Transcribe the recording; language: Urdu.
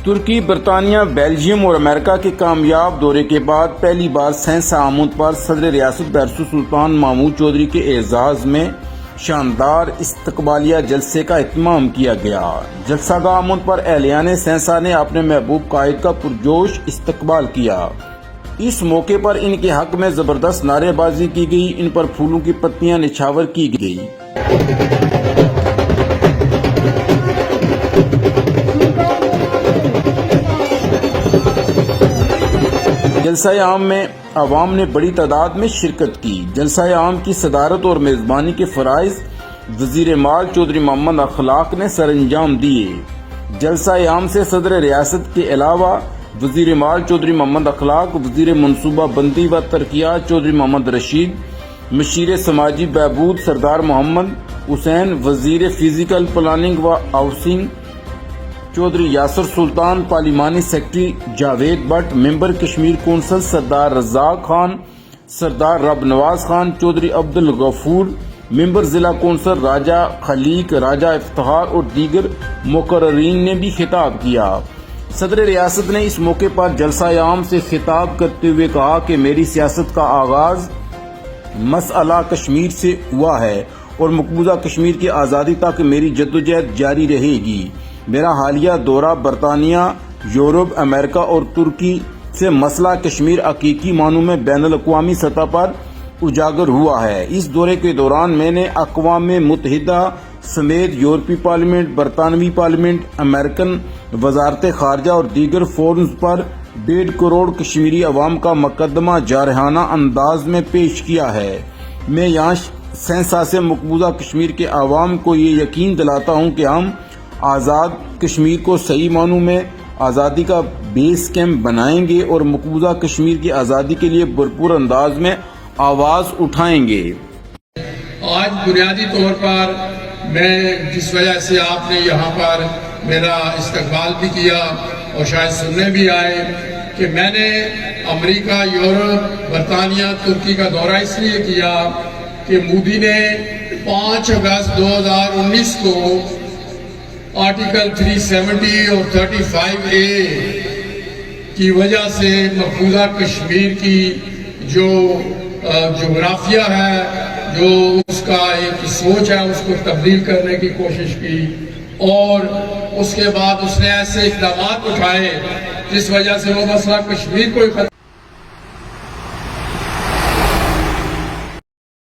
ترکی، برطانیہ، بیلجیم اور امریکہ کے کامیاب دورے کے بعد پہلی بار سہنسہ آمد پر صدر ریاست بحرسو سلطان محمود چودھری کے اعزاز میں شاندار استقبالیہ جلسے کا اہتمام کیا گیا۔ جلسہ گاہ آمد پر اہلیان سہنسہ نے اپنے محبوب قائد کا پرجوش استقبال کیا۔ اس موقع پر ان کے حق میں زبردست نعرے بازی کی گئی، ان پر پھولوں کی پتیاں نچھاور کی گئی۔ جلسہ عام میں عوام نے بڑی تعداد میں شرکت کی۔ جلسہ عام کی صدارت اور میزبانی کے فرائض وزیر مال چودھری محمد اخلاق نے سر انجام دیے۔ جلسہ عام سے صدر ریاست کے علاوہ وزیر مال چودھری محمد اخلاق، وزیر منصوبہ بندی و ترقیات چودھری محمد رشید، مشیر سماجی بہبود سردار محمد حسین، وزیر فزیکل پلاننگ و ہاؤسنگ چودھری یاسر سلطان، پارلیمانی secretary Javed but, member Kashmir council سردار رزاق خان، سردار رب نواز خان چودھری عبد الغفور، ممبر ضلع کونسل راجہ خلیق، راجہ افتخار اور دیگر مقررین نے بھی خطاب کیا۔ صدر ریاست نے اس موقع پر جلسہ عام سے خطاب کرتے ہوئے کہا کہ میری سیاست کا آغاز مسئلہ کشمیر سے ہوا ہے اور مقبوضہ کشمیر کی آزادی تک میری جدوجہد جاری رہے گی۔ میرا حالیہ دورہ برطانیہ، یورپ، امریکہ اور ترکی سے مسئلہ کشمیر حقیقی معنوں میں بین الاقوامی سطح پر اجاگر ہوا ہے۔ اس دورے کے دوران میں نے اقوام متحدہ سمیت یورپی پارلیمنٹ، برطانوی پارلیمنٹ، امریکن وزارت خارجہ اور دیگر فورمز پر 1.5 کروڑ کشمیری عوام کا مقدمہ جارحانہ انداز میں پیش کیا ہے۔ میں یہاں سہنسہ سے مقبوضہ کشمیر کے عوام کو یہ یقین دلاتا ہوں کہ ہم آزاد کشمیر کو صحیح معنوں میں آزادی کا بیس کیمپ بنائیں گے اور مقبوضہ کشمیر کی آزادی کے لیے بھرپور انداز میں آواز اٹھائیں گے۔ آج بنیادی طور پر میں جس وجہ سے آپ نے یہاں پر میرا استقبال بھی کیا اور شاید سننے بھی آئے کہ میں نے امریکہ، یورپ، برطانیہ، ترکی کا دورہ اس لیے کیا کہ مودی نے 5 اگست 2019 کو آرٹیکل 370 اور 35A کی وجہ سے مقبوضہ کشمیر کی جو جغرافیہ ہے، جو اس کا ایک سوچ ہے، اس کو تبدیل کرنے کی کوشش کی اور اس کے بعد اس نے ایسے اقدامات اٹھائے جس وجہ سے وہ مسئلہ کشمیر کو